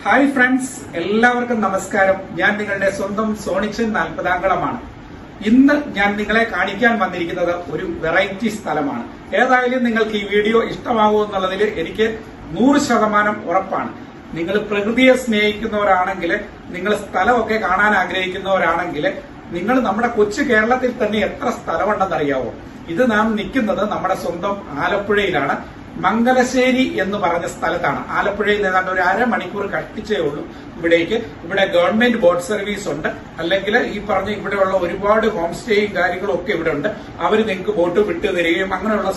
Hi friends, എല്ലാവർക്കും നമസ്കാരം. ഞാൻ നിങ്ങളുടെ സ്വന്തം സോണിച്ചൻ 40 ഇന്ന് ഞാൻ നിങ്ങളെ കാണിക്കാൻ വന്നിരിക്കുന്നത് ഒരു വെറൈറ്റി സ്ഥലമാണ്. ഏതായാലും നിങ്ങൾക്ക് ഈ വീഡിയോ ഇഷ്ടമാകുമെന്നുള്ളതിൽ എനിക്ക് 100% ഉറപ്പാണ്. നിങ്ങൾ പ്രകൃതിയെ സ്നേഹിക്കുന്നവരാണെങ്കിൽ, നിങ്ങൾ സ്ഥലമൊക്കെ കാണാൻ ആഗ്രഹിക്കുന്നവരാണെങ്കിൽ, നിങ്ങൾ നമ്മുടെ കൊച്ചു കേരളത്തിൽ തന്നെ എത്ര സ്ഥലമുണ്ടെന്നറിയാവോ? ഇത് നാം നിൽക്കുന്നത് നമ്മുടെ സ്വന്തം ആലപ്പുഴയിലാണ്. മംഗലശ്ശേരി എന്ന് പറഞ്ഞ സ്ഥലത്താണ്. ആലപ്പുഴയിൽ ഏതാണ്ട് ഒരു അരമണിക്കൂർ കഷ്ടിച്ചേ ഉള്ളൂ ഇവിടേക്ക്. ഇവിടെ ഗവൺമെന്റ് ബോട്ട് സർവീസ് ഉണ്ട്, അല്ലെങ്കിൽ ഈ പറഞ്ഞ ഇവിടെയുള്ള ഒരുപാട് ഹോം സ്റ്റേയും കാര്യങ്ങളും ഒക്കെ ഇവിടെ ഉണ്ട്. അവർ നിങ്ങൾക്ക് ബോട്ട് വിട്ടു തരികയും അങ്ങനെയുള്ള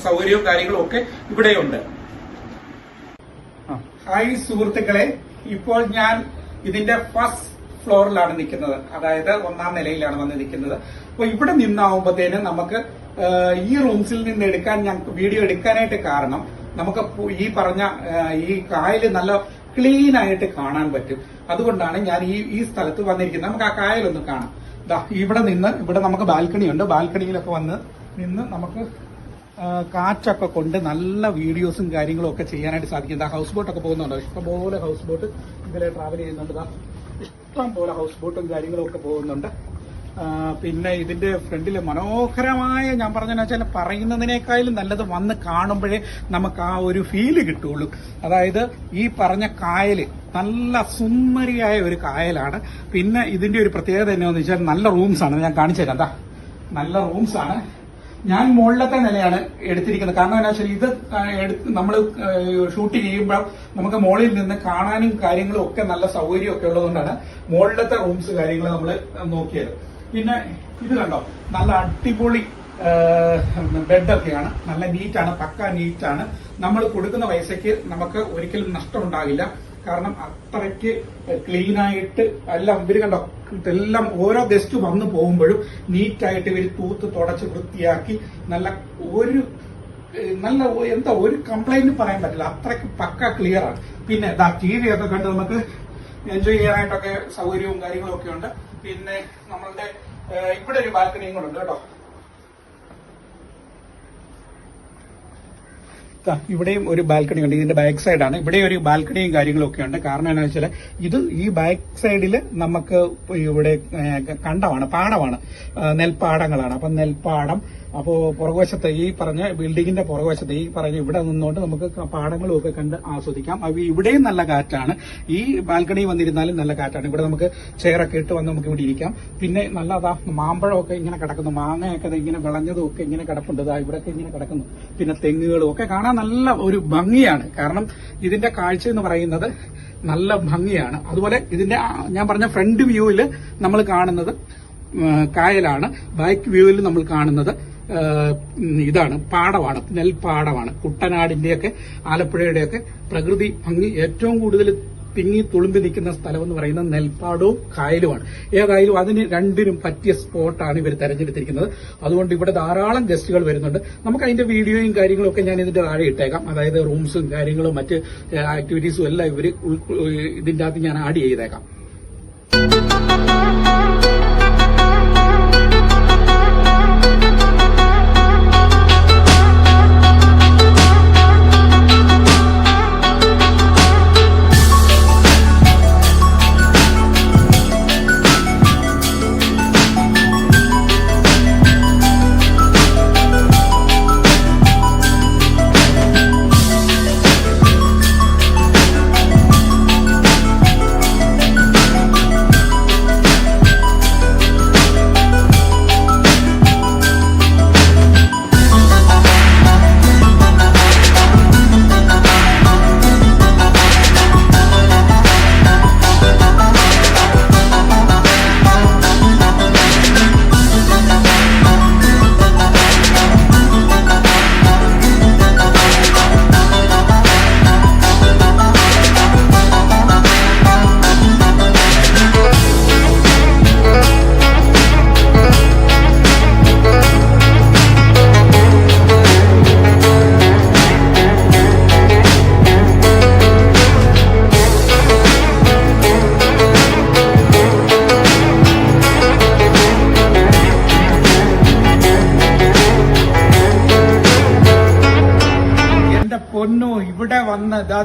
സൗകര്യവും കാര്യങ്ങളും ഒക്കെ ഇവിടെയുണ്ട്. ഹായ് സുഹൃത്തുക്കളെ, ഇപ്പോൾ ഞാൻ ഇതിന്റെ ഫസ്റ്റ് ഫ്ലോറിലാണ് നിൽക്കുന്നത്, അതായത് 1ാം നിലയിലാണ് വന്ന് നിൽക്കുന്നത്. അപ്പൊ ഇവിടെ നിന്നാവുമ്പോഴത്തേനും നമുക്ക് ഈ റൂംസിൽ നിന്ന് വീഡിയോ എടുക്കാനായിട്ട് കാരണം നമുക്ക് ഈ പറഞ്ഞ ഈ കായല് നല്ല ക്ലീൻ ആയിട്ട് കാണാൻ പറ്റും. അതുകൊണ്ടാണ് ഞാൻ ഈ സ്ഥലത്ത് വന്നിരിക്കുന്നത്. നമുക്ക് ആ കായലൊന്ന് കാണാം. ഇവിടെ നമുക്ക് ബാൽക്കണി ഉണ്ട്. ബാൽക്കണിയിലൊക്കെ വന്ന് നിന്ന് നമുക്ക് കാറ്റൊക്കെ കൊണ്ട് നല്ല വീഡിയോസും കാര്യങ്ങളും ഒക്കെ ചെയ്യാനായിട്ട് സാധിക്കും. ഹൗസ് ബോട്ടൊക്കെ പോകുന്നുണ്ടോ? ഇഷ്ടംപോലെ ഹൗസ് ബോട്ട് ഇതിലെ ട്രാവൽ ചെയ്യുന്നുണ്ട്. ഇഷ്ടം പോലെ ഹൗസ് ബോട്ടും കാര്യങ്ങളും ഒക്കെ പോകുന്നുണ്ട്. പിന്നെ ഇതിന്റെ ഫ്രണ്ടിൽ മനോഹരമായ, ഞാൻ പറഞ്ഞെന്ന് വെച്ചാൽ പറയുന്നതിനേക്കാളും നല്ലത് വന്ന് കാണുമ്പോഴേ നമുക്ക് ആ ഒരു ഫീല് കിട്ടുള്ളൂ. അതായത് ഈ പറഞ്ഞ കായല് നല്ല സുന്ദരിയായ ഒരു കായലാണ്. പിന്നെ ഇതിന്റെ ഒരു പ്രത്യേകത എന്നാന്ന് വെച്ചാൽ നല്ല റൂംസ് ആണ്. ഞാൻ കാണിച്ചു തരാം. എന്താ നല്ല റൂംസ് ആണ്. ഞാൻ മുകളിലത്തെ നിലയാണ് എടുത്തിരിക്കുന്നത്. കാരണം എന്താ വെച്ചാൽ ഇത് നമ്മൾ ഷൂട്ട് ചെയ്യുമ്പോൾ നമുക്ക് മുകളിൽ നിന്ന് കാണാനും കാര്യങ്ങളും ഒക്കെ നല്ല സൗകര്യമൊക്കെ ഉള്ളതുകൊണ്ടാണ് മുകളിലത്തെ റൂംസ് കാര്യങ്ങൾ നമ്മൾ നോക്കിയത്. പിന്നെ ഇത് കണ്ടോ, നല്ല അടിപൊളി ബെഡൊക്കെയാണ്. നല്ല നീറ്റാണ്, പക്ക നീറ്റാണ്. നമ്മൾ കൊടുക്കുന്ന പൈസയ്ക്ക് നമുക്ക് ഒരിക്കലും നഷ്ടമുണ്ടാകില്ല. കാരണം അത്രയ്ക്ക് ക്ലീനായിട്ട് എല്ലാം ഇവര് കണ്ടോ, എല്ലാം ഓരോ ഗസ്റ്റ് വന്നു പോകുമ്പോഴും നീറ്റായിട്ട് ഇവര് തൂത്ത് തുടച്ച് വൃത്തിയാക്കി എന്താ ഒരു കംപ്ലൈന്റ് പറയാൻ പറ്റില്ല. അത്രയ്ക്ക് പക്ക ക്ലിയർ ആണ്. പിന്നെ TV ഒക്കെ കണ്ട് നമുക്ക് എൻജോയ് ചെയ്യാനായിട്ടൊക്കെ സൗകര്യവും കാര്യങ്ങളും ഒക്കെ ഉണ്ട്. പിന്നെ നമ്മളുടെ ഇവിടെ ഒരു ബാൽക്കണിയും കൂടെ ഉണ്ട് കേട്ടോ. ഇവിടെയും ഒരു ബാൽക്കണി ഉണ്ട്. ഇതിന്റെ ബാക്ക് സൈഡാണ്. ഇവിടെ ഒരു ബാൽക്കണിയും കാര്യങ്ങളും ഒക്കെ ഉണ്ട്. കാരണം എന്താണെന്ന് വെച്ചാൽ ഈ ബാക്ക് സൈഡിൽ നമുക്ക് ഇവിടെ പാടമാണ്, നെൽപ്പാടങ്ങളാണ്. അപ്പൊ നെൽപ്പാടം, അപ്പോ പുറകുവശത്ത് ഈ പറഞ്ഞ ബിൽഡിങ്ങിന്റെ പുറകുവശത്ത് ഈ പറഞ്ഞ ഇവിടെ നിന്നുകൊണ്ട് നമുക്ക് പാടങ്ങളും ഒക്കെ കണ്ട് ആസ്വദിക്കാം. അപ്പൊ ഇവിടെയും നല്ല കാറ്റാണ്. ഈ ബാൽക്കണി വന്നിരുന്നാലും നല്ല കാറ്റാണ്. ഇവിടെ നമുക്ക് ചെയറൊക്കെ ഇട്ട് വന്ന് നമുക്ക് ഇവിടെ ഇരിക്കാം. പിന്നെ നല്ലതാ മാമ്പഴമൊക്കെ ഇങ്ങനെ കിടക്കുന്നു, മാങ്ങയൊക്കെ ഇങ്ങനെ വിളഞ്ഞതും ഒക്കെ ഇങ്ങനെ കിടപ്പുണ്ട്. ഇവിടെയൊക്കെ ഇങ്ങനെ കിടക്കുന്നു. പിന്നെ തെങ്ങുകളും ഒക്കെ കാണാൻ നല്ല ഒരു ഭംഗിയാണ്. കാരണം ഇതിന്റെ കാഴ്ച എന്ന് പറയുന്നത് നല്ല ഭംഗിയാണ്. അതുപോലെ ഇതിന്റെ ഞാൻ പറഞ്ഞ ഫ്രണ്ട് വ്യൂവിൽ നമ്മൾ കാണുന്നത് കായലാണ്. ബാക്ക് വ്യൂവിൽ നമ്മൾ കാണുന്നത് ഇതാണ്, പാടമാണ്, നെൽപ്പാടമാണ്. കുട്ടനാടിന്റെയൊക്കെ ആലപ്പുഴയുടെയൊക്കെ പ്രകൃതി ഭംഗി ഏറ്റവും കൂടുതൽ തിങ്ങി തുളുമ്പി നിൽക്കുന്ന സ്ഥലം എന്ന് പറയുന്നത് നെൽപ്പാടവും കായലുമാണ്. ഏതായാലും അതിന് രണ്ടിനും പറ്റിയ സ്പോട്ടാണ് ഇവർ തെരഞ്ഞെടുത്തിരിക്കുന്നത്. അതുകൊണ്ട് ഇവിടെ ധാരാളം ഗസ്റ്റുകൾ വരുന്നുണ്ട്. നമുക്ക് അതിന്റെ വീഡിയോയും കാര്യങ്ങളും ഒക്കെ ഞാൻ ഇതിന്റെ താഴെ ഇട്ടേക്കാം. അതായത് റൂംസും കാര്യങ്ങളും മറ്റ് ആക്ടിവിറ്റീസും എല്ലാം ഇവർ ഇതിന്റെ അകത്ത് ഞാൻ ആഡ് ചെയ്തേക്കാം.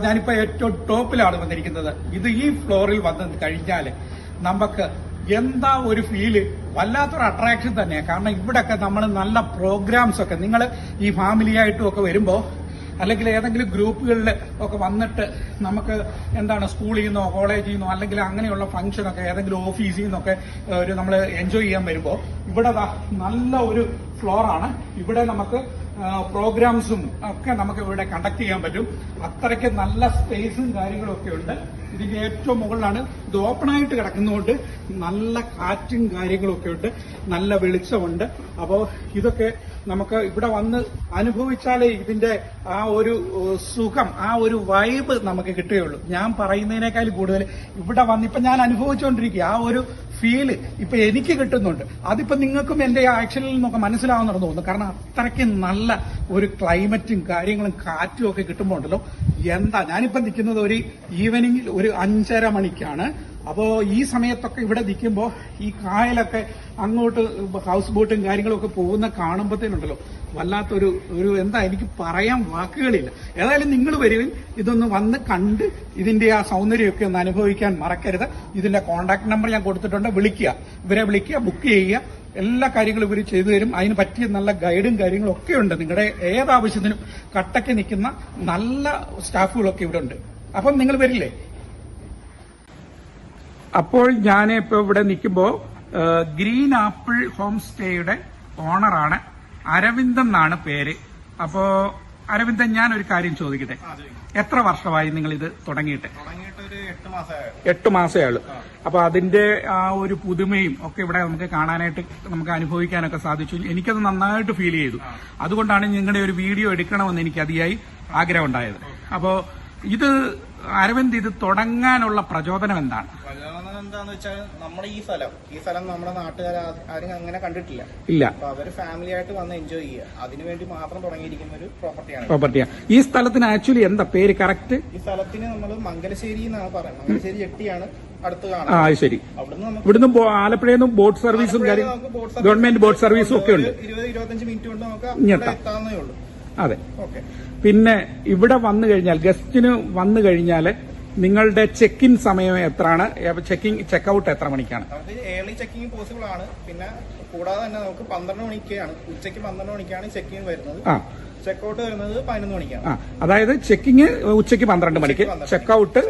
ഞാനിപ്പോ ഏറ്റവും ടോപ്പിലാണ് വന്നിരിക്കുന്നത്. ഇത് ഈ ഫ്ലോറിൽ വന്ന് കഴിഞ്ഞാൽ നമുക്ക് എന്താ ഒരു ഫീല്, വല്ലാത്തൊരു അട്രാക്ഷൻ തന്നെയാണ്. കാരണം ഇവിടെയൊക്കെ നമ്മൾ നല്ല പ്രോഗ്രാംസ് ഒക്കെ നിങ്ങൾ ഈ ഫാമിലി ആയിട്ടും ഒക്കെ വരുമ്പോൾ, അല്ലെങ്കിൽ ഏതെങ്കിലും ഗ്രൂപ്പുകളിൽ ഒക്കെ വന്നിട്ട് നമുക്ക് എന്താണ് സ്കൂളിൽ നിന്നോ കോളേജിൽ നിന്നോ അല്ലെങ്കിൽ അങ്ങനെയുള്ള ഫംഗ്ഷനൊക്കെ ഏതെങ്കിലും ഓഫീസിൽ നിന്നൊക്കെ ഒരു നമ്മൾ എൻജോയ് ചെയ്യാൻ വരുമ്പോൾ ഇവിടെ നല്ല ഒരു ഫ്ലോറാണ്. ഇവിടെ നമുക്ക് പ്രോഗ്രാംസും ഒക്കെ നമുക്ക് ഇവിടെ കണ്ടക്ട് ചെയ്യാൻ പറ്റും. അത്രയ്ക്ക് നല്ല സ്പേസും കാര്യങ്ങളും ഒക്കെ ഉണ്ട്. ഇതിന്റെ ഏറ്റവും മുകളിലാണ്. ഇത് ഓപ്പണായിട്ട് കിടക്കുന്നതുകൊണ്ട് നല്ല കാറ്റും കാര്യങ്ങളും ഒക്കെ ഉണ്ട്, നല്ല വെളിച്ചമുണ്ട്. അപ്പോൾ ഇതൊക്കെ നമുക്ക് ഇവിടെ വന്ന് അനുഭവിച്ചാലേ ഇതിന്റെ ആ ഒരു സുഖം, ആ ഒരു വൈബ് നമുക്ക് കിട്ടുകയുള്ളൂ. ഞാൻ പറയുന്നതിനേക്കാൾ കൂടുതൽ ഇവിടെ വന്ന് ഇപ്പൊ ഞാൻ അനുഭവിച്ചുകൊണ്ടിരിക്കുക ആ ഒരു ഫീല് ഇപ്പൊ എനിക്ക് കിട്ടുന്നുണ്ട്. അതിപ്പോ നിങ്ങൾക്കും എന്റെ ആക്ഷനിൽ നിന്നൊക്കെ മനസ്സിലാവുന്നുണ്ടെന്ന് തോന്നുന്നു. കാരണം അത്രയ്ക്ക് നല്ല ഒരു ക്ലൈമറ്റും കാര്യങ്ങളും കാറ്റും ഒക്കെ കിട്ടുമ്പോൾ ഉണ്ടല്ലോ, എന്താ ഞാനിപ്പോ നിൽക്കുന്നത് ഒരു ഈവനിങ്ങിൽ ഒരു 5:30 മണിക്കാണ്. അപ്പോ ഈ സമയത്തൊക്കെ ഇവിടെ നിൽക്കുമ്പോൾ ഈ കായലൊക്കെ അങ്ങോട്ട് ഹൗസ് ബോട്ടും കാര്യങ്ങളും ഒക്കെ പോകുന്ന കാണുമ്പോഴത്തേനുണ്ടല്ലോ വല്ലാത്തൊരു എന്താ എനിക്ക് പറയാൻ വാക്കുകളില്ല. ഏതായാലും നിങ്ങൾ വരുവിൻ, ഇതൊന്ന് വന്ന് കണ്ട് ഇതിന്റെ ആ സൗന്ദര്യമൊക്കെ ഒന്ന് അനുഭവിക്കാൻ മറക്കരുത്. ഇതിന്റെ കോൺടാക്ട് നമ്പർ ഞാൻ കൊടുത്തിട്ടുണ്ട്. ഇവരെ വിളിക്കുക, ബുക്ക് ചെയ്യുക. എല്ലാ കാര്യങ്ങളും ഇവർ ചെയ്തു തരും. അതിന് പറ്റിയ നല്ല ഗൈഡും കാര്യങ്ങളും ഒക്കെ ഉണ്ട്. നിങ്ങളുടെ ഏതാവശ്യത്തിനും കട്ടയ്ക്ക് നിൽക്കുന്ന നല്ല സ്റ്റാഫുകളൊക്കെ ഇവിടെ ഉണ്ട്. അപ്പം നിങ്ങൾ വരില്ലേ? അപ്പോൾ ഞാൻ ഇപ്പൊ ഇവിടെ നിൽക്കുമ്പോൾ ഗ്രീൻ ആപ്പിൾ ഹോം സ്റ്റേയുടെ ഓണറാണ്, അരവിന്ദൻ എന്നാണ് പേര്. അപ്പോ അരവിന്ദൻ, ഞാൻ ഒരു കാര്യം ചോദിക്കട്ടെ, എത്ര വർഷമായി നിങ്ങൾ ഇത് തുടങ്ങിയിട്ട്? 8 മാസമേ ഉള്ളൂ. അപ്പൊ അതിന്റെ ആ ഒരു പുതുമയും ഒക്കെ ഇവിടെ നമുക്ക് കാണാനായിട്ട്, നമുക്ക് അനുഭവിക്കാനൊക്കെ സാധിച്ചു. എനിക്കത് നന്നായിട്ട് ഫീൽ ചെയ്തു. അതുകൊണ്ടാണ് നിങ്ങളുടെ ഒരു വീഡിയോ എടുക്കണമെന്ന് എനിക്ക് അതിയായി ആഗ്രഹം ഉണ്ടായത്. അപ്പോ ഇത് അരവിന്ദ്, ഇത് തുടങ്ങാനുള്ള പ്രചോദനം എന്താണ്? പ്രചോദനം എന്താന്ന് വെച്ചാൽ നമ്മുടെ ഈ സ്ഥലം നമ്മുടെ നാട്ടുകാർ ആരും അങ്ങനെ കണ്ടിട്ടില്ല. ഇല്ല. അപ്പൊ അവര് ഫാമിലി ആയിട്ട് വന്ന് എൻജോയ് ചെയ്യുക, അതിനുവേണ്ടി മാത്രം തുടങ്ങിയിരിക്കുന്ന ഒരു പ്രോപ്പർട്ടിയാണ്. ഈ സ്ഥലത്തിന് ആക്ച്വലി എന്താ പേര് കറക്റ്റ്? ഈ സ്ഥലത്തിന് നമ്മൾ മംഗലശ്ശേരി എന്നാണ് പറയുന്നത്. മംഗലശ്ശേരി ജെട്ടിയാണ് അടുത്ത് കാണാം. ആ ശരി. ഇവിടുന്ന് ആലപ്പുഴയിൽ നിന്നും ബോട്ട് സർവീസും ഗവൺമെന്റ് ബോട്ട് സർവീസും ഒക്കെ ഉണ്ട്. 20-25 മിനിറ്റ് കൊണ്ട് നമുക്ക് എത്താവുന്നേ ഉള്ളൂ. അതെ. പിന്നെ ഇവിടെ വന്നു കഴിഞ്ഞാൽ, ഗസ്റ്റിന് വന്നു കഴിഞ്ഞാൽ നിങ്ങളുടെ ചെക്ക് ഇൻ സമയം എത്രയാണ്? ചെക്ക് എത്ര മണിക്കാണ്? നമുക്ക് ഏർലി ചെക്കിംഗ് പോസിബിൾ ആണ്. പിന്നെ കൂടാതെ തന്നെ നമുക്ക് 12 മണിക്കാണ്, ഉച്ചയ്ക്ക് 12 മണിക്കാണ് ചെക്കിംഗ് വരുന്നത്. ചെക്കൗട്ട് വരുന്നത് 11 മണിക്കാണ്. അതായത് ചെക്കിങ് ഉച്ചയ്ക്ക് 12 മണിക്ക്, ചെക്കൗട്ട്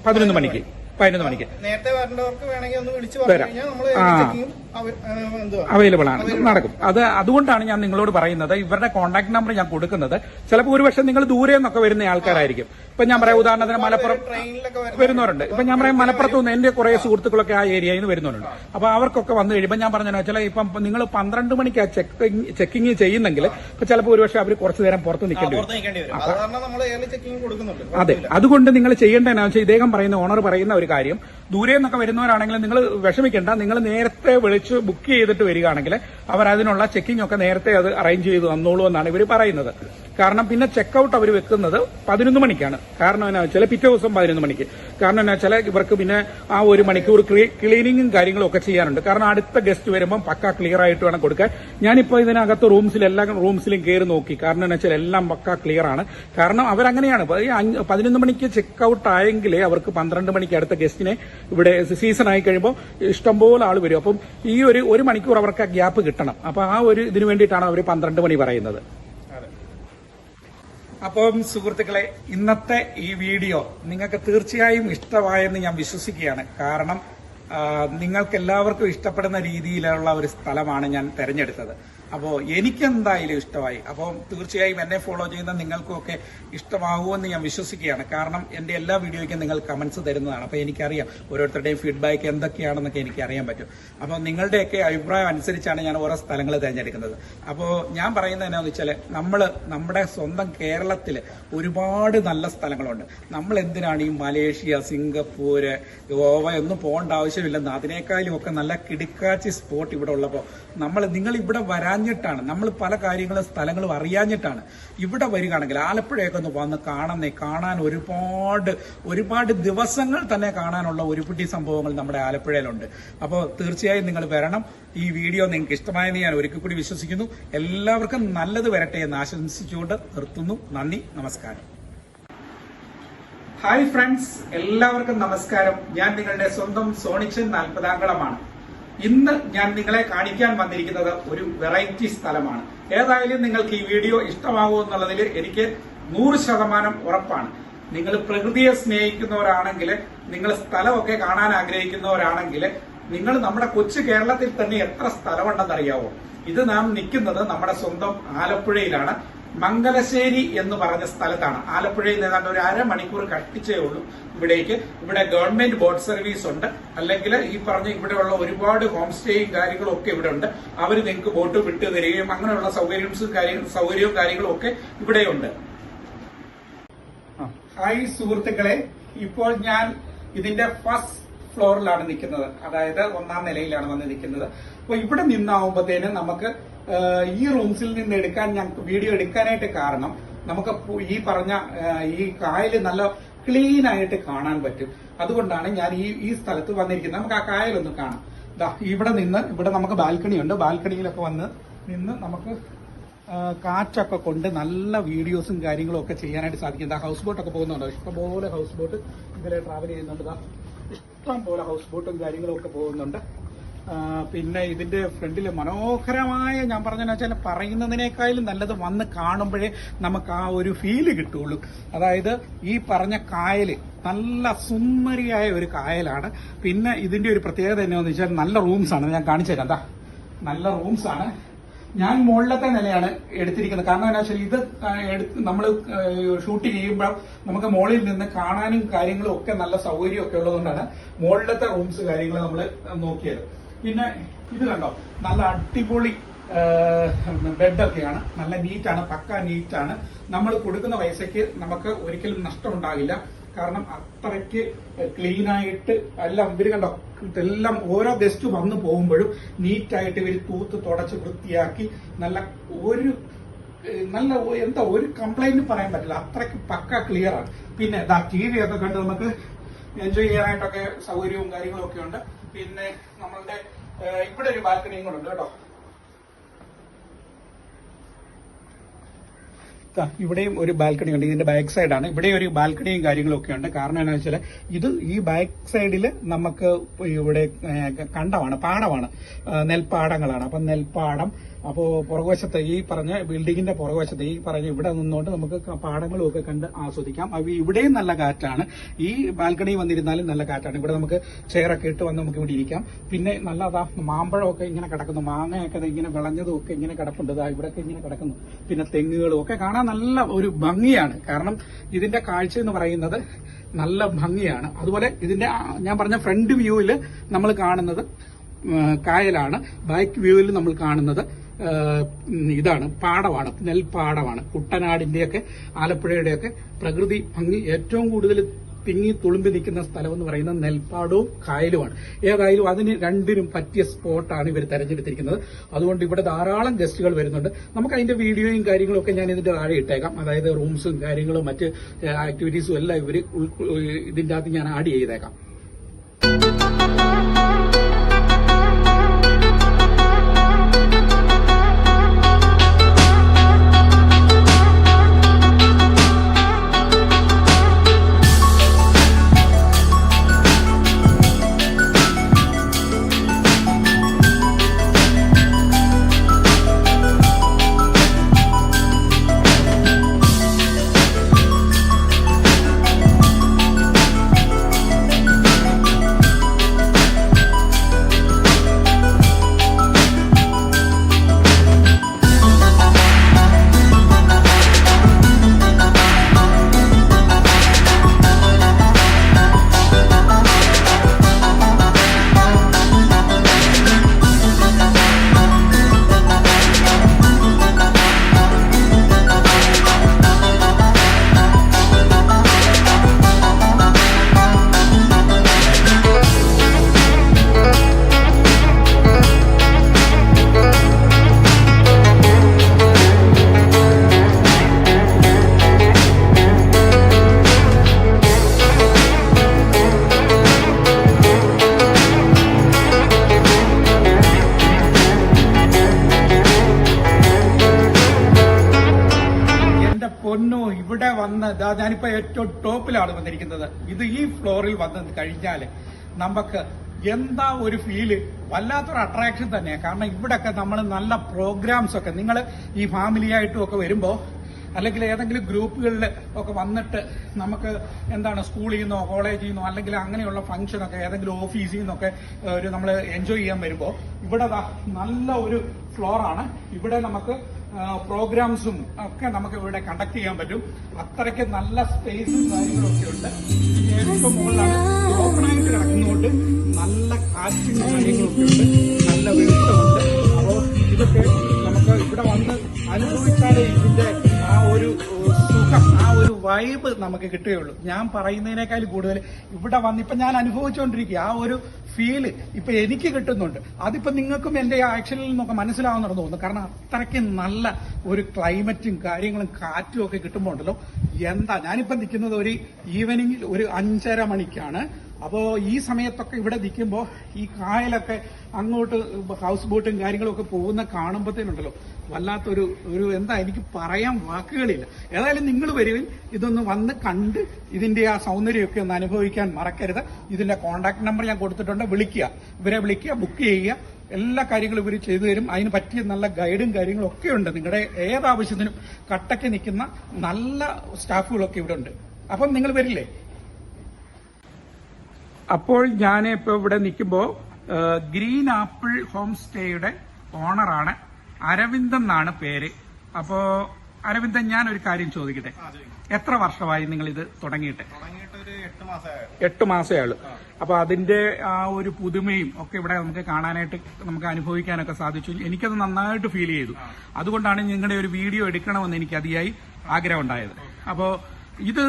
11 മണിക്ക്. നേരത്തെ വരേണ്ടവർക്ക് വേണമെങ്കിൽ ഒന്ന് വിളിച്ചു പറഞ്ഞു കഴിഞ്ഞാൽ നമ്മൾ അവൈലബിൾ ആണ്, നടക്കും. അതുകൊണ്ടാണ് ഞാൻ നിങ്ങളോട് പറയുന്നത്, ഇവരുടെ കോൺടാക്ട് നമ്പർ ഞാൻ കൊടുക്കുന്നത്. ചിലപ്പോൾ ഒരുപക്ഷെ നിങ്ങൾ ദൂരെ നിന്നൊക്കെ വരുന്ന ആൾക്കാരായിരിക്കും. ഇപ്പൊ ഞാൻ പറയാം, ഉദാഹരണത്തിന് മലപ്പുറം വരുന്നവരുണ്ട്. ഇപ്പൊ ഞാൻ പറയാം, മലപ്പുറത്ത് നിന്ന് എന്റെ കുറെ സുഹൃത്തുക്കളൊക്കെ ആ ഏരിയയിൽ നിന്ന് വരുന്നവരുണ്ട്. അപ്പൊ അവർക്കൊക്കെ വന്നു കഴിയുമ്പോൾ ഞാൻ പറഞ്ഞാൽ വെച്ചാൽ ഇപ്പം നിങ്ങൾ 12 മണിക്ക് ചെക്കിങ് ചെയ്യുന്നെങ്കിൽ ഇപ്പൊ ചിലപ്പോൾ ഒരുപക്ഷെ അവർ കുറച്ചു നേരം പുറത്ത് നിൽക്കേണ്ടി വരും. അതെ, അതുകൊണ്ട് നിങ്ങൾ ചെയ്യേണ്ടതെന്നു വെച്ചാൽ ഇദ്ദേഹം പറയുന്ന, ഓണർ പറയുന്ന ഒരു കാര്യം, ദൂരെ നിന്നൊക്കെ വരുന്നവരാണെങ്കിൽ നിങ്ങൾ വിഷമിക്കേണ്ട. നിങ്ങൾ നേരത്തെ വിളിച്ച് ബുക്ക് ചെയ്തിട്ട് വരികയാണെങ്കിൽ അവർ അതിനുള്ള ചെക്കിംഗ് ഒക്കെ നേരത്തെ അത് അറേഞ്ച് ചെയ്ത് തന്നോളൂ എന്നാണ് ഇവർ പറയുന്നത്. കാരണം പിന്നെ ചെക്കൗട്ട് അവർ വെക്കുന്നത് 11 മണിക്കാണ്. കാരണം എന്നാ വെച്ചാൽ പിറ്റേ ദിവസം 11 മണിക്ക്. കാരണം എന്നാ വെച്ചാൽ ഇവർക്ക് പിന്നെ ആ 1 മണിക്കൂർ ക്ലീനിങ്ങും കാര്യങ്ങളും ഒക്കെ ചെയ്യാനുണ്ട്. കാരണം അടുത്ത ഗസ്റ്റ് വരുമ്പം പക്ക ക്ലിയർ ആയിട്ട് വേണം കൊടുക്കാൻ. ഞാനിപ്പോ ഇതിനകത്ത് എല്ലാ റൂംസിലും കയറി നോക്കി. കാരണം എന്നാ വെച്ചാൽ എല്ലാം പക്ക ക്ലിയർ ആണ്. കാരണം അവരങ്ങനെയാണ്, 11 മണിക്ക് ചെക്കൗട്ട് ആയെങ്കിലേ അവർക്ക് 12 മണിക്ക് അടുത്ത ഗസ്റ്റിനെ ഇവിടെ സീസൺ ആയി കഴിയുമ്പോൾ ഇഷ്ടംപോലെ ആൾ വരും. അപ്പം ഈ 1 മണിക്കൂർ അവർക്ക് ആ ഗ്യാപ്പ് കിട്ടണം. അപ്പൊ ആ ഒരു ഇതിനു വേണ്ടിയിട്ടാണ് അവർ 12 മണി പറയുന്നത്. അപ്പം സുഹൃത്തുക്കളെ, ഇന്നത്തെ ഈ വീഡിയോ നിങ്ങൾക്ക് തീർച്ചയായും ഇഷ്ടമായെന്ന് ഞാൻ വിശ്വസിക്കുകയാണ്. കാരണം നിങ്ങൾക്ക് എല്ലാവർക്കും ഇഷ്ടപ്പെടുന്ന രീതിയിലുള്ള ഒരു സ്ഥലമാണ് ഞാൻ തെരഞ്ഞെടുത്തത്. അപ്പോൾ എനിക്കെന്തായാലും ഇഷ്ടമായി. അപ്പോൾ തീർച്ചയായും എന്നെ ഫോളോ ചെയ്യുന്ന നിങ്ങൾക്കൊക്കെ ഇഷ്ടമാകുമെന്ന് ഞാൻ വിശ്വസിക്കുകയാണ്. കാരണം എന്റെ എല്ലാ വീഡിയോയ്ക്കും നിങ്ങൾ കമന്റ്സ് തരുന്നതാണ്. അപ്പോൾ എനിക്കറിയാം ഓരോരുത്തരുടെയും ഫീഡ്ബാക്ക് എന്തൊക്കെയാണെന്നൊക്കെ എനിക്ക് അറിയാൻ പറ്റും. അപ്പോൾ നിങ്ങളുടെയൊക്കെ അഭിപ്രായം അനുസരിച്ചാണ് ഞാൻ ഓരോ സ്ഥലങ്ങൾ തിരഞ്ഞെടുക്കുന്നത്. അപ്പോൾ ഞാൻ പറയുന്നത് എന്നാന്ന് വെച്ചാൽ, നമ്മുടെ സ്വന്തം കേരളത്തിൽ ഒരുപാട് നല്ല സ്ഥലങ്ങളുണ്ട്. നമ്മൾ എന്തിനാണ് ഈ മലേഷ്യ, സിംഗപ്പൂര്, ഗോവ ഒന്നും പോകേണ്ട ആവശ്യമില്ലെന്ന്, അതിനേക്കാളും ഒക്കെ നല്ല കിടുക്കാച്ചി സ്പോട്ട് ഇവിടെ ഉള്ളപ്പോൾ നിങ്ങൾ ഇവിടെ വരാഞ്ഞിട്ടാണ്, നമ്മൾ പല കാര്യങ്ങളും സ്ഥലങ്ങളും അറിയാഞ്ഞിട്ടാണ്. ഇവിടെ വരികയാണെങ്കിൽ ആലപ്പുഴയൊക്കെ ഒന്ന് വന്ന് കാണാൻ ഒരുപാട് ദിവസങ്ങൾ തന്നെ കാണാനുള്ള ഒരുപിടി സംഭവങ്ങൾ നമ്മുടെ ആലപ്പുഴയിലുണ്ട്. അപ്പോൾ തീർച്ചയായും നിങ്ങൾ വരണം. ഈ വീഡിയോ നിങ്ങൾക്ക് ഇഷ്ടമായെന്ന് ഞാൻ ഒരിക്കൽ കൂടി വിശ്വസിക്കുന്നു. എല്ലാവർക്കും നല്ലത് വരട്ടെ എന്ന് ആശംസിച്ചുകൊണ്ട് നിർത്തുന്നു. നന്ദി, നമസ്കാരം. ഹായ് ഫ്രണ്ട്സ്, എല്ലാവർക്കും നമസ്കാരം. ഞാൻ നിങ്ങളുടെ സ്വന്തം സോണിച്ചൻ 40 ഇന്ന് ഞാൻ നിങ്ങളെ കാണിക്കാൻ വന്നിരിക്കുന്നത് ഒരു വെറൈറ്റി സ്ഥലമാണ്. ഏതായാലും നിങ്ങൾക്ക് ഈ വീഡിയോ ഇഷ്ടമാകുമെന്നുള്ളതിൽ എനിക്ക് 100% ഉറപ്പാണ്. നിങ്ങൾ പ്രകൃതിയെ സ്നേഹിക്കുന്നവരാണെങ്കിൽ, നിങ്ങൾ സ്ഥലമൊക്കെ കാണാൻ ആഗ്രഹിക്കുന്നവരാണെങ്കിൽ, നിങ്ങൾ നമ്മുടെ കൊച്ചു കേരളത്തിൽ തന്നെ എത്ര സ്ഥലമുണ്ടെന്നറിയാവോ? ഇത് നാം നിൽക്കുന്നത് നമ്മുടെ സ്വന്തം ആലപ്പുഴയിലാണ്. മംഗലശ്ശേരി എന്ന് പറഞ്ഞ സ്ഥലത്താണ്. ആലപ്പുഴയിൽ ഏതാണ്ട് ഒരു അരമണിക്കൂർ കഷ്ടിച്ചേ ഉള്ളൂ ഇവിടേക്ക്. ഇവിടെ ഗവൺമെന്റ് ബോട്ട് സർവീസ് ഉണ്ട്, അല്ലെങ്കിൽ ഈ പറഞ്ഞ ഇവിടെയുള്ള ഒരുപാട് ഹോം സ്റ്റേയും കാര്യങ്ങളും ഒക്കെ ഇവിടെ ഉണ്ട്. അവർ നിങ്ങൾക്ക് ബോട്ട് വിട്ടു തരികയും അങ്ങനെയുള്ള സൗകര്യവും കാര്യങ്ങളും ഒക്കെ ഇവിടെയുണ്ട്. ഹായ് സുഹൃത്തുക്കളെ, ഇപ്പോൾ ഞാൻ ഇതിന്റെ ഫസ്റ്റ് ഫ്ലോറിലാണ് നിൽക്കുന്നത്, അതായത് 1ാം നിലയിലാണ് വന്ന് നിൽക്കുന്നത്. അപ്പൊ ഇവിടെ നിന്നാവുമ്പോഴത്തേനും നമുക്ക് ഈ റൂംസിൽ നിന്ന് ഞങ്ങൾക്ക് വീഡിയോ എടുക്കാനായിട്ട് കാരണം നമുക്ക് ഈ പറഞ്ഞ ഈ കായല് നല്ല ക്ലീൻ ആയിട്ട് കാണാൻ പറ്റും. അതുകൊണ്ടാണ് ഞാൻ ഈ സ്ഥലത്ത് വന്നിരിക്കുന്നത്. നമുക്ക് ആ കായലൊന്ന് കാണാം. ഇവിടെ നമുക്ക് ബാൽക്കണി ഉണ്ട്. ബാൽക്കണിയിലൊക്കെ വന്ന് നിന്ന് നമുക്ക് കാറ്റൊക്കെ കൊണ്ട് നല്ല വീഡിയോസും കാര്യങ്ങളും ഒക്കെ ചെയ്യാനായിട്ട് സാധിക്കും. ഹൗസ് ബോട്ടൊക്കെ പോകുന്നുണ്ടോ? ഇഷ്ടംപോലെ ഹൗസ് ബോട്ട് ഇതിലെ ട്രാവൽ ചെയ്യുന്നുണ്ട്. ഇഷ്ടം പോലെ ഹൗസ് ബോട്ടും കാര്യങ്ങളും ഒക്കെ പോകുന്നുണ്ട്. പിന്നെ ഇതിന്റെ ഫ്രണ്ടിൽ മനോഹരമായ, ഞാൻ പറഞ്ഞെന്ന് വെച്ചാൽ പറയുന്നതിനേക്കാളും നല്ലത് വന്ന് കാണുമ്പോഴേ നമുക്ക് ആ ഒരു ഫീല് കിട്ടുള്ളൂ. അതായത് ഈ പറഞ്ഞ കായല് നല്ല സുന്ദരിയായ ഒരു കായലാണ്. പിന്നെ ഇതിന്റെ ഒരു പ്രത്യേകത എന്നാന്ന് വെച്ചാൽ നല്ല റൂംസ് ആണ്. ഞാൻ കാണിച്ചു തരാം. നല്ല റൂംസ് ആണ്. ഞാൻ മുകളിലത്തെ നിലയാണ് എടുത്തിരിക്കുന്നത്. കാരണം എന്താ വെച്ചാൽ ഇത് നമ്മൾ ഷൂട്ട് ചെയ്യുമ്പോൾ നമുക്ക് മുകളിൽ നിന്ന് കാണാനും കാര്യങ്ങളും ഒക്കെ നല്ല സൗകര്യമൊക്കെ ഉള്ളതുകൊണ്ടാണ് മുകളിലത്തെ റൂംസ് കാര്യങ്ങൾ നമ്മൾ നോക്കിയത്. പിന്നെ ഇത് കണ്ടോ, നല്ല അടിപൊളി ബെഡൊക്കെയാണ്. നല്ല നീറ്റാണ്, പക്ക നീറ്റാണ്. നമ്മൾ കൊടുക്കുന്ന പൈസയ്ക്ക് നമുക്ക് ഒരിക്കലും നഷ്ടം ഉണ്ടാകില്ല. കാരണം അത്രയ്ക്ക് ക്ലീനായിട്ട് എല്ലാം ഇവര് കണ്ടോ, എല്ലാം ഓരോ ഗസ്റ്റ് വന്നു പോകുമ്പോഴും നീറ്റായിട്ട് ഇവർ തൂത്ത് തുടച്ച് വൃത്തിയാക്കി ഒരു കംപ്ലൈന്റ് പറയാൻ പറ്റില്ല. അത്രയ്ക്ക് പക്ക ക്ലിയർ ആണ്. പിന്നെ TV ഒക്കെ കണ്ട് നമുക്ക് എൻജോയ് ചെയ്യാനായിട്ടൊക്കെ സൗകര്യവും കാര്യങ്ങളും ഒക്കെ ഉണ്ട്. പിന്നെ നമ്മളുടെ ഇവിടെ ഒരു ബാൽക്കണിയും കൂടെ ഉണ്ട് കേട്ടോ. ഇവിടെയും ഒരു ബാൽക്കണി ഉണ്ട്. ഇതിന്റെ ബാക്ക് സൈഡാണ്. ഇവിടെ ഒരു ബാൽക്കണിയും കാര്യങ്ങളും ഒക്കെ ഉണ്ട്. കാരണം എന്താ വെച്ചാൽ ഈ ബാക്ക് സൈഡിൽ നമുക്ക് ഇവിടെ കണ്ടമാണ്, പാടമാണ്, നെൽപ്പാടങ്ങളാണ്. അപ്പൊ നെൽപ്പാടം, അപ്പോ പുറകുവശത്ത് ഈ പറഞ്ഞ ബിൽഡിങ്ങിന്റെ പുറകുവശത്ത് ഈ പറഞ്ഞ ഇവിടെ നിന്നുകൊണ്ട് നമുക്ക് പാടങ്ങളും ഒക്കെ കണ്ട് ആസ്വദിക്കാം. ഇവിടെയും നല്ല കാറ്റാണ്. ഈ ബാൽക്കണി വന്നിരുന്നാലും നല്ല കാറ്റാണ്. ഇവിടെ നമുക്ക് ചെയറൊക്കെ ഇട്ട് വന്ന് നമുക്ക് ഇവിടെ ഇരിക്കാം. പിന്നെ നല്ലതാ മാമ്പഴമൊക്കെ ഇങ്ങനെ കിടക്കുന്നു, മാങ്ങയൊക്കെ ഇങ്ങനെ വിളഞ്ഞതും ഒക്കെ ഇങ്ങനെ കിടപ്പുണ്ട്. ഇവിടെയൊക്കെ ഇങ്ങനെ കിടക്കുന്നു. പിന്നെ തെങ്ങുകളും ഒക്കെ കാണാൻ നല്ല ഒരു ഭംഗിയാണ്. കാരണം ഇതിന്റെ കാഴ്ച എന്ന് പറയുന്നത് നല്ല ഭംഗിയാണ്. അതുപോലെ ഇതിന്റെ ഞാൻ പറഞ്ഞ ഫ്രണ്ട് വ്യൂവിൽ നമ്മൾ കാണുന്നത് കായലാണ്. ബാക്ക് വ്യൂവിൽ നമ്മൾ കാണുന്നത് ഇതാണ്, പാടമാണ്, നെൽപ്പാടമാണ്. കുട്ടനാടിന്റെയൊക്കെ ആലപ്പുഴയുടെയൊക്കെ പ്രകൃതി ഭംഗി ഏറ്റവും കൂടുതൽ തിങ്ങി തുളുമ്പി നിൽക്കുന്ന സ്ഥലം എന്ന് പറയുന്നത് നെൽപ്പാടവും കായലുമാണ്. ഏതായാലും അതിന് രണ്ടിനും പറ്റിയ സ്പോട്ടാണ് ഇവർ തെരഞ്ഞെടുത്തിരിക്കുന്നത്. അതുകൊണ്ട് ഇവിടെ ധാരാളം ഗസ്റ്റുകൾ വരുന്നുണ്ട്. നമുക്ക് അതിന്റെ വീഡിയോയും കാര്യങ്ങളും ഒക്കെ ഞാൻ ഇതിന്റെ താഴെ ഇട്ടേക്കാം. അതായത് റൂംസും കാര്യങ്ങളും മറ്റ് ആക്ടിവിറ്റീസും എല്ലാം ഇവർ ഇതിന്റെ അകത്ത് ഞാൻ ആഡ് ചെയ്തേക്കാം. ഇവിടെ വന്ന് ഞാനിപ്പോ ഏറ്റവും ടോപ്പിൽ ഫ്ലോറിലാണ് വന്നിരിക്കുന്നത്. ഈ ഫ്ലോറിൽ വന്ന് കഴിഞ്ഞാൽ നമുക്ക് എന്താ ഒരു ഫീല്, വല്ലാത്തൊരു അട്രാക്ഷൻ തന്നെയാണ്. കാരണം ഇവിടെയൊക്കെ നമ്മൾ നല്ല പ്രോഗ്രാംസ് ഒക്കെ നിങ്ങൾ ഈ ഫാമിലി ആയിട്ടും ഒക്കെ വരുമ്പോൾ, അല്ലെങ്കിൽ ഏതെങ്കിലും ഗ്രൂപ്പുകളിൽ ഒക്കെ വന്നിട്ട് നമുക്ക് എന്താണ് സ്കൂളിൽ നിന്നോ കോളേജിൽ നിന്നോ അല്ലെങ്കിൽ അങ്ങനെയുള്ള ഫംഗ്ഷനൊക്കെ ഏതെങ്കിലും ഓഫീസിൽ നിന്നൊക്കെ ഒരു നമ്മൾ എൻജോയ് ചെയ്യാൻ വരുമ്പോൾ ഇവിടെ നല്ല ഒരു ഫ്ലോറാണ്. ഇവിടെ നമുക്ക് പ്രോഗ്രാംസും ഒക്കെ നമുക്ക് ഇവിടെ കണ്ടക്ട് ചെയ്യാൻ പറ്റും. അത്രയ്ക്ക് നല്ല സ്പേസും കാര്യങ്ങളും ഒക്കെ ഉണ്ട്. ഏറ്റവും മുകളിലാണ് ഓപ്പണായിട്ട് കിടക്കുന്നതുകൊണ്ട് നല്ല കാറ്റും കാര്യങ്ങളൊക്കെ ഉണ്ട്, നല്ല വെളിച്ചമുണ്ട്. അപ്പോൾ ഇതൊക്കെ നമുക്ക് ഇവിടെ വന്ന് അനുഭവിച്ചാലേ ഇതിന്റെ ആ ഒരു സുഖം, ആ ഒരു വൈബ് നമുക്ക് കിട്ടുകയുള്ളൂ. ഞാൻ പറയുന്നതിനേക്കാൾ കൂടുതൽ ഇവിടെ വന്ന് ഇപ്പൊ ഞാൻ അനുഭവിച്ചുകൊണ്ടിരിക്കുക ആ ഒരു ഫീല് ഇപ്പൊ എനിക്ക് കിട്ടുന്നുണ്ട്. അതിപ്പോ നിങ്ങൾക്കും എന്റെ ആക്ഷനിൽ നിന്നൊക്കെ മനസ്സിലാവുന്നുണ്ടെന്ന് തോന്നുന്നു. കാരണം അത്രയ്ക്ക് നല്ല ഒരു ക്ലൈമറ്റും കാര്യങ്ങളും കാറ്റും ഒക്കെ കിട്ടുമ്പോൾ ഉണ്ടല്ലോ, എന്താ ഞാനിപ്പോ നിൽക്കുന്നത് ഒരു ഈവനിങ്ങിൽ ഒരു 5:30 മണിക്കാണ്. അപ്പോ ഈ സമയത്തൊക്കെ ഇവിടെ നിൽക്കുമ്പോൾ ഈ കായലൊക്കെ അങ്ങോട്ട് ഹൗസ് ബോട്ടും കാര്യങ്ങളും ഒക്കെ പോകുന്ന കാണുമ്പോഴത്തേനുണ്ടല്ലോ വല്ലാത്തൊരു എന്താ എനിക്ക് പറയാൻ വാക്കുകളില്ല. ഏതായാലും നിങ്ങൾ വരുവിൻ, ഇതൊന്ന് വന്ന് കണ്ട് ഇതിന്റെ ആ സൗന്ദര്യമൊക്കെ ഒന്ന് അനുഭവിക്കാൻ മറക്കരുത്. ഇതിന്റെ കോൺടാക്ട് നമ്പർ ഞാൻ കൊടുത്തിട്ടുണ്ട്, ഇവരെ വിളിക്കുക, ബുക്ക് ചെയ്യുക. എല്ലാ കാര്യങ്ങളും ഇവർ ചെയ്തു തരും. അതിന് പറ്റിയ നല്ല ഗൈഡും കാര്യങ്ങളും ഒക്കെ ഉണ്ട്. നിങ്ങളുടെ ഏതാവശ്യത്തിനും കട്ടയ്ക്ക് നിൽക്കുന്ന നല്ല സ്റ്റാഫുകളൊക്കെ ഇവിടെ ഉണ്ട്. അപ്പം നിങ്ങൾ വരില്ലേ? അപ്പോൾ ഞാൻ ഇപ്പോൾ ഇവിടെ നിൽക്കുമ്പോൾ ഗ്രീൻ ആപ്പിൾ ഹോം സ്റ്റേയുടെ ഓണറാണ്, അരവിന്ദൻ എന്നാണ് പേര്. അപ്പോ അരവിന്ദൻ, ഞാൻ ഒരു കാര്യം ചോദിക്കട്ടെ, എത്ര വർഷമായി നിങ്ങൾ ഇത് തുടങ്ങിയിട്ട്? 8 മാസമേ ഉള്ളൂ. അപ്പൊ അതിന്റെ ആ ഒരു പുതുമയും ഒക്കെ ഇവിടെ നമുക്ക് കാണാനായിട്ട് നമുക്ക് അനുഭവിക്കാനൊക്കെ സാധിച്ചു. എനിക്കത് നന്നായിട്ട് ഫീൽ ചെയ്തു. അതുകൊണ്ടാണ് നിങ്ങളുടെ ഒരു വീഡിയോ എടുക്കണമെന്ന് എനിക്ക് അതിയായി ആഗ്രഹം ഉണ്ടായത്. അപ്പോ ഇത്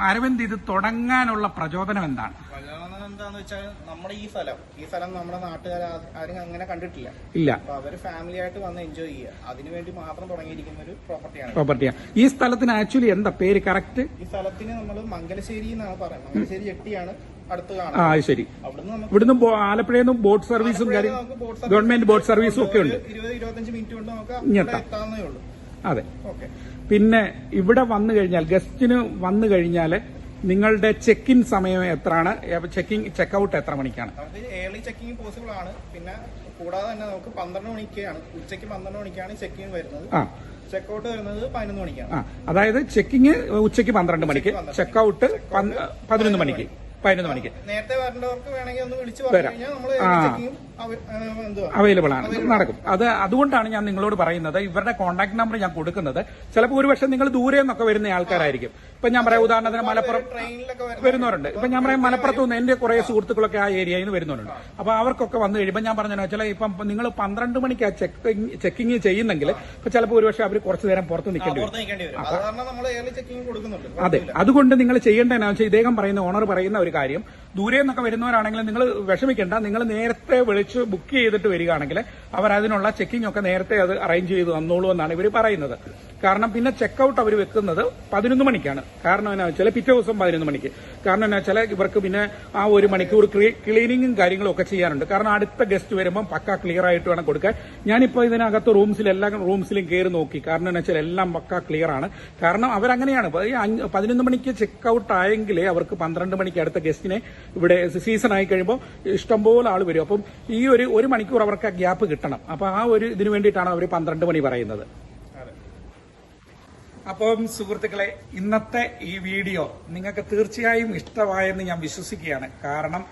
അരവിന്ദ്, ഇത് തുടങ്ങാനുള്ള പ്രചോദനം എന്താണ്? എന്താന്ന് വെച്ചാൽ നമ്മുടെ ഈ സ്ഥലം നമ്മുടെ നാട്ടുകാർ ആരും അങ്ങനെ കണ്ടിട്ടില്ല. ഇല്ല. അപ്പൊ അവര് ഫാമിലി ആയിട്ട് വന്ന് എൻജോയ് ചെയ്യുക, അതിനുവേണ്ടി മാത്രം തുടങ്ങിയിരിക്കുന്ന ഒരു പ്രോപ്പർട്ടിയാണ്. ഈ സ്ഥലത്തിന് ആക്ച്വലി എന്താ പേര് കറക്റ്റ്? ഈ സ്ഥലത്തിന് നമ്മൾ മംഗലശ്ശേരി എന്നാണ് പറയുന്നത്. മംഗലശ്ശേരി ജെട്ടിയാണ് അടുത്ത് കാണുന്നത്. ആ ശരി. ഇവിടുന്ന് ആലപ്പുഴയിൽ നിന്നും ബോട്ട് സർവീസും ഗവൺമെന്റ് ബോട്ട് സർവീസും ഒക്കെ ഉണ്ട്. 20-25 മിനിറ്റ് കൊണ്ട് നമുക്ക് എത്താവുന്നേ ഉള്ളൂ. അതെ. പിന്നെ ഇവിടെ വന്നു കഴിഞ്ഞാൽ, ഗസ്റ്റിന് വന്നു കഴിഞ്ഞാല് നിങ്ങളുടെ ചെക്ക് ഇൻ സമയം എത്രയാണ്? ചെക്ക് ഔട്ട് എത്ര മണിക്കാണ്? നമുക്ക് ഏർലി ചെക്കിംഗ് പോസിബിൾ ആണ്. പിന്നെ കൂടാതെ തന്നെ നമുക്ക് 12 മണിക്കാണ്, ഉച്ചയ്ക്ക് 12 മണിക്കാണ് ചെക്ക് ഇൻ വരുന്നത്. ചെക്ക് ഔട്ട് വരുന്നത് 11 മണിക്കാണ്. അതായത് ചെക്കിങ് ഉച്ചയ്ക്ക് 12 മണിക്ക്, ചെക്ക് ഔട്ട് 11 മണിക്ക്. നേരത്തെ വരേണ്ടവർക്ക് വേണമെങ്കിൽ ഒന്ന് വിളിച്ചു പറഞ്ഞു കഴിഞ്ഞാൽ നമ്മൾ അവൈലബിൾ ആണ്, നടക്കും. അതുകൊണ്ടാണ് ഞാൻ നിങ്ങളോട് പറയുന്നത്, ഇവരുടെ കോൺടാക്ട് നമ്പർ ഞാൻ കൊടുക്കുന്നത്. ചിലപ്പോൾ ഒരുപക്ഷെ നിങ്ങൾ ദൂരെ നിന്നൊക്കെ വരുന്ന ആൾക്കാരായിരിക്കും. ഇപ്പൊ ഞാൻ പറയാം, ഉദാഹരണത്തിന് മലപ്പുറം വരുന്നവരുണ്ട്. ഇപ്പൊ ഞാൻ പറയാം, മലപ്പുറത്ത് നിന്ന് എന്റെ കുറെ സുഹൃത്തുക്കളൊക്കെ ആ ഏരിയയിൽ നിന്ന് വരുന്നവരുണ്ട്. അപ്പൊ അവർക്കൊക്കെ വന്നു കഴിയുമ്പോൾ ഞാൻ പറഞ്ഞു വെച്ചാൽ, ഇപ്പം നിങ്ങൾ 12 മണിക്ക് ചെക്കിങ് ചെയ്യുന്നെങ്കിൽ ഇപ്പൊ ചിലപ്പോൾ ഒരുപക്ഷെ അവർ കുറച്ചു നേരം പുറത്ത് നിൽക്കേണ്ടി വരും. അതെ, അതുകൊണ്ട് നിങ്ങൾ ചെയ്യേണ്ടതെന്നു വെച്ചാൽ, ഇദ്ദേഹം പറയുന്ന, ഓണർ പറയുന്ന ഒരു കാര്യം, ദൂരെ നിന്നൊക്കെ വരുന്നവരാണെങ്കിൽ നിങ്ങൾ വിഷമിക്കേണ്ട, നിങ്ങൾ നേരത്തെ വിളിച്ച് ബുക്ക് ചെയ്തിട്ട് വരികയാണെങ്കിൽ അവർ അതിനുള്ള ചെക്കിംഗ് ഒക്കെ നേരത്തെ അത് അറേഞ്ച് ചെയ്ത് തന്നോളൂ എന്നാണ് ഇവർ പറയുന്നത്. കാരണം പിന്നെ ചെക്കൗട്ട് അവർ വെക്കുന്നത് 11 മണിക്കാണ്. കാരണം എന്നാ വെച്ചാൽ പിറ്റേ ദിവസം 11 മണിക്ക്. കാരണം എന്നാ വെച്ചാൽ ഇവർക്ക് പിന്നെ ആ 1 മണിക്കൂർ ക്ലീനിങ്ങും കാര്യങ്ങളും ഒക്കെ ചെയ്യാനുണ്ട്. കാരണം അടുത്ത ഗസ്റ്റ് വരുമ്പോൾ പക്ക ക്ലിയർ ആയിട്ട് വേണം കൊടുക്കാൻ. ഞാനിപ്പോൾ ഇതിനകത്ത് എല്ലാ റൂംസിലും കയറി നോക്കി. കാരണം എന്നാ വെച്ചാൽ എല്ലാം പക്ക ക്ലിയർ ആണ്. കാരണം അവരങ്ങനെയാണ്, 11 മണിക്ക് ചെക്കൗട്ട് ആയെങ്കിലേ അവർക്ക് 12 മണിക്ക് അടുത്ത ഗസ്റ്റിനെ ഇവിടെ സീസൺ ആയി കഴിയുമ്പോൾ ഇഷ്ടംപോലെ ആൾ വരും. അപ്പം ഈ 1 മണിക്കൂർ അവർക്ക് ഗ്യാപ്പ് കിട്ടണം. അപ്പൊ ആ ഒരു ഇതിനു വേണ്ടിയിട്ടാണ് അവർ 12 മണി പറയുന്നത്. അപ്പം സുഹൃത്തുക്കളെ, ഇന്നത്തെ ഈ വീഡിയോ നിങ്ങൾക്ക് തീർച്ചയായും ഇഷ്ടമായെന്ന് ഞാൻ വിശ്വസിക്കുകയാണ്. കാരണം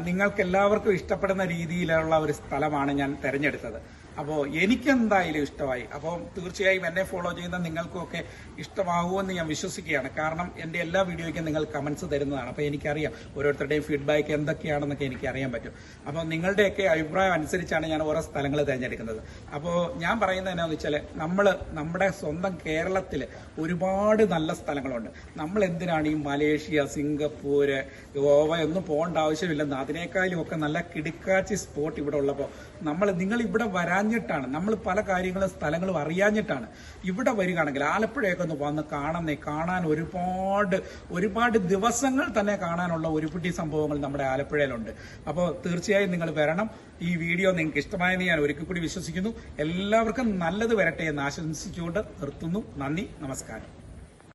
നിങ്ങൾക്ക് എല്ലാവർക്കും ഇഷ്ടപ്പെടുന്ന രീതിയിലുള്ള ഒരു സ്ഥലമാണ് ഞാൻ തെരഞ്ഞെടുത്തത്. അപ്പോൾ എനിക്കെന്തായാലും ഇഷ്ടമായി. അപ്പോൾ തീർച്ചയായും എന്നെ ഫോളോ ചെയ്യുന്ന നിങ്ങൾക്കൊക്കെ ഇഷ്ടമാകുമെന്ന് ഞാൻ വിശ്വസിക്കുകയാണ്. കാരണം എൻ്റെ എല്ലാ വീഡിയോയ്ക്കും നിങ്ങൾ കമന്റ്സ് തരുന്നതാണ്. അപ്പോൾ എനിക്കറിയാം ഓരോരുത്തരുടെയും ഫീഡ്ബാക്ക് എന്തൊക്കെയാണെന്നൊക്കെ എനിക്ക് അറിയാൻ പറ്റും. അപ്പോൾ നിങ്ങളുടെയൊക്കെ അഭിപ്രായം അനുസരിച്ചാണ് ഞാൻ ഓരോ സ്ഥലങ്ങൾ തിരഞ്ഞെടുക്കുന്നത്. അപ്പോൾ ഞാൻ പറയുന്നത് എന്നാന്ന് വെച്ചാൽ, നമ്മുടെ സ്വന്തം കേരളത്തിൽ ഒരുപാട് നല്ല സ്ഥലങ്ങളുണ്ട്. നമ്മൾ എന്തിനാണ് ഈ മലേഷ്യ, സിംഗപ്പൂര്, ഗോവ ഒന്നും പോകേണ്ട ആവശ്യമില്ലെന്ന്. അതിനേക്കാളും ഒക്കെ നല്ല കിടുക്കാച്ചി സ്പോട്ട് ഇവിടെ ഉള്ളപ്പോൾ നിങ്ങൾ ഇവിടെ വരാഞ്ഞിട്ടാണ്, നമ്മൾ പല കാര്യങ്ങളും സ്ഥലങ്ങളും അറിയാഞ്ഞിട്ടാണ്. ഇവിടെ വരികയാണെങ്കിൽ ആലപ്പുഴയൊക്കെ ഒന്ന് വന്ന് കാണാൻ ഒരുപാട് ദിവസങ്ങൾ തന്നെ കാണാനുള്ള ഒരുപിടി സംഭവങ്ങൾ നമ്മുടെ ആലപ്പുഴയിലുണ്ട്. അപ്പോൾ തീർച്ചയായും നിങ്ങൾ വരണം. ഈ വീഡിയോ നിങ്ങൾക്ക് ഇഷ്ടമായെന്ന് ഞാൻ ഒരിക്കൽ കൂടി വിശ്വസിക്കുന്നു. എല്ലാവർക്കും നല്ലത് വരട്ടെ എന്ന് ആശംസിച്ചുകൊണ്ട് നിർത്തുന്നു. നന്ദി, നമസ്കാരം.